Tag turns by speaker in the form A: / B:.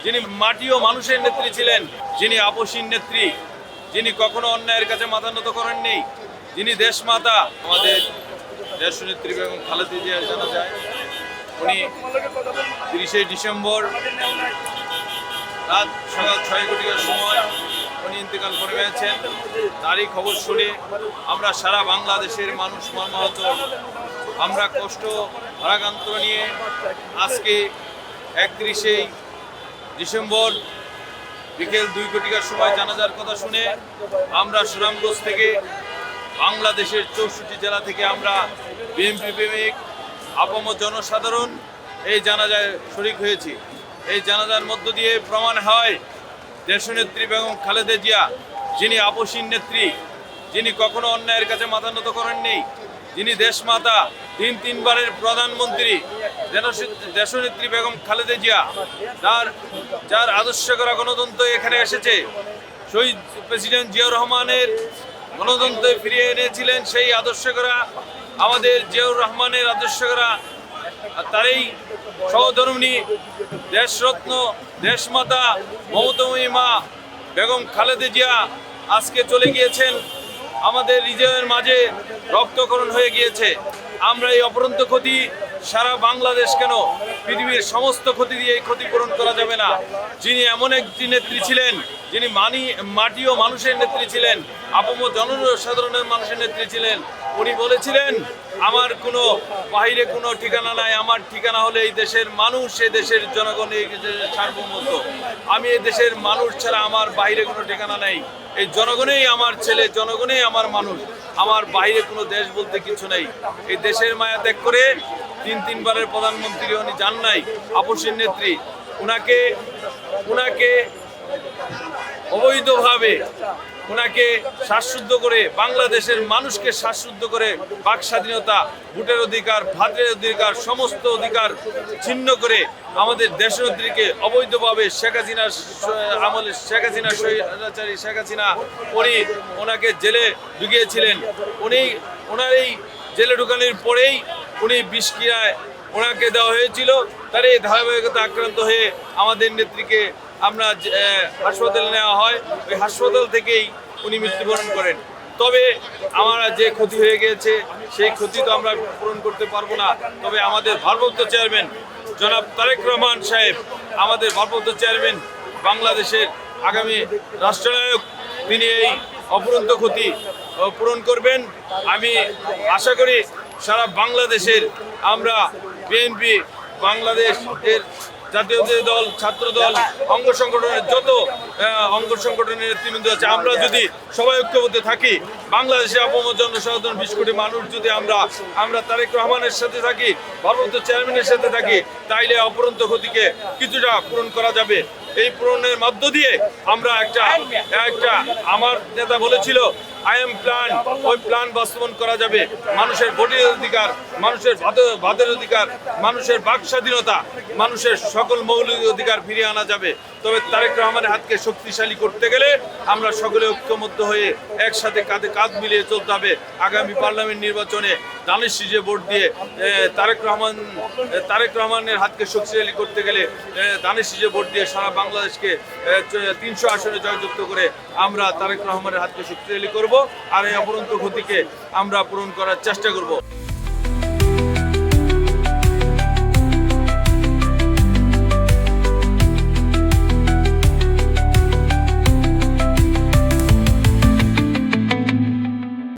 A: যিনি মাটি ও মানুষের নেত্রী ছিলেন, যিনি আপসীন নেত্রী, যিনি কখনো অন্যায়ের কাছে মাথা নত করেননি, যিনি দেশমাতা, আমাদের দেশনেত্রী বেগম খালেদা জিয়া জানা যায়। উনি 30শে ডিসেম্বর রাত সকাল 6 কোটির সময় উনি ইন্তেকাল করে গেছেন। তারই খবর শুনে আমরা সারা বাংলাদেশের মানুষ মর্মাহত, আমরা কষ্ট ভারাক্রান্ত নিয়ে আজকে 31শে ডিসেম্বর বিকেল 2 কোটির সময় জানাজার কথা শুনে আমরা সুনামগঞ্জ থেকে, বাংলাদেশের 64 জেলা থেকে আমরা বিএনপি প্রেমিক আপামর জনসাধারণ এই জানাজায় শরিক হয়েছি। এই জানাজার মধ্য দিয়ে প্রমাণ হয় দেশনেত্রী বেগম খালেদা জিয়া, যিনি আপসীন নেত্রী, যিনি কখনো অন্যায়ের কাছে মাথা নত করেননি, যিনি দেশমাতা, তিনবারের প্রধানমন্ত্রী দেশনেত্রী বেগম খালেদা জিয়া, যার আদর্শ করা গণতন্ত্র এখানে এসেছে। শহীদ প্রেসিডেন্ট জিয়াউর রহমানের গণতন্ত্র ফিরিয়ে এনেছিলেন। সেই আদর্শ করা আমাদের জিয়াউর রহমানের আদর্শ করা তারই সহধর্মিণী দেশরত্ন দেশমাতা মমতাময়ী মা বেগম খালেদা জিয়া আজকে চলে গিয়েছেন। আমাদের হৃদয়ের মাঝে রক্তকরণ হয়ে গিয়েছে। আমরা এই অপরন্ত ক্ষতি সারা বাংলাদেশ কেন পৃথিবীর সমস্ত ক্ষতি দিয়ে এই ক্ষতিপূরণ করা যাবে না। যিনি এমন একটি নেত্রী ছিলেন, যিনি মাটি ও মানুষের নেত্রী ছিলেন, আপামর জনসাধারণের মানুষের নেত্রী ছিলেন। উনি বলেছিলেন, আমার কোনো বাহিরে কোনো ঠিকানা নাই, আমার ঠিকানা হলে এই দেশের মানুষ, এই দেশের জনগণ, এই দেশের সার্বভৌমত্ব। আমি এই দেশের মানুষ ছাড়া আমার বাইরে কোনো ঠিকানা নেই। এই জনগণেই আমার ছেলে, জনগণেই আমার মানুষ, আমার বাইরে কোনো দেশ বলতে কিছু নেই। এই দেশের মায়া ত্যাগ করে তিনবারের প্রধানমন্ত্রী উনি যান নাই, আপসীন নেত্রী। উনাকে অবৈধভাবে ওনাকে শ্বাসরুদ্ধ করে, বাংলাদেশের মানুষকে শ্বাসরুদ্ধ করে বাক স্বাধীনতা, ভোটের অধিকার, ভাতের অধিকার, সমস্ত অধিকার ছিন্ন করে আমাদের দেশনেত্রীকে অবৈধভাবে শেখ হাসিনার আমলে শেখ হাসিনা ওনাকে জেলে ঢুকিয়েছিলেন। ওনার এই জেলে ঢুকানোর পরেই উনি বিষক্রিয়ায় ওনাকে দেওয়া হয়েছিল। তার এই ধারাবাহিকতা আক্রান্ত হয়ে আমাদের নেত্রীকে আমরা হাসপাতালে নেওয়া হয়। ওই হাসপাতাল থেকেই উনি মৃত্যুবরণ করেন। তবে আমার যে ক্ষতি হয়ে গিয়েছে সেই ক্ষতি তো আমরা পূরণ করতে পারবো না। তবে আমাদের ভারপ্রাপ্ত চেয়ারম্যান জনাব তারেক রহমান সাহেব, আমাদের ভারপ্রাপ্ত চেয়ারম্যান, বাংলাদেশের আগামী রাষ্ট্রনায়ক, তিনি এই অপূরন্ত ক্ষতি পূরণ করবেন। আমি আশা করি সারা বাংলাদেশের আমরা বিএনপি, বাংলাদেশের জাতীয় দল, ছাত্র দল, অঙ্গ সংগঠনের যত অঙ্গ সংগঠনের নেতৃবৃন্দ আছে, আমরা যদি সবাই ঐক্যবদ্ধ থাকি, বাংলাদেশে আপামর জনসাধারণ 20 কোটি মানুষ যদি আমরা তারেক রহমানের সাথে থাকি, ভারপ্রাপ্ত চেয়ারম্যানের সাথে থাকি, তাইলে অপরন্ত ক্ষতিকে কিছুটা পূরণ করা যাবে। এই পূরণের মধ্য দিয়ে আমরা একটা আমার নেতা বলেছিল আই এম প্ল্যান, ওই প্ল্যান বাস্তবায়ন করা যাবে। মানুষের ভোটের অধিকার, মানুষের ভাতের অধিকার, মানুষের বাক স্বাধীনতা, মানুষের সকল মৌলিক অধিকার ফিরিয়ে আনা যাবে। তবে তারেক রহমানের হাতকে শক্তিশালী করতে গেলে আমরা সকলে ঐক্যবদ্ধ হয়ে একসাথে কাঁধে কাঁধ মিলিয়ে চলতে হবে। আগামী পার্লামেন্ট নির্বাচনে দানিশ সিজে ভোট দিয়ে তারেক রহমানের হাতকে শক্তিশালী করতে গেলে দানিশ সিজে ভোট দিয়ে সারা বাংলাদেশকে 300 আসনে জয়যুক্ত করে আমরা তারেক রহমানের হাতকে শক্তিশালী করব, আর এই অপরন্ত ক্ষতিকে আমরা পূরণ করার চেষ্টা করব।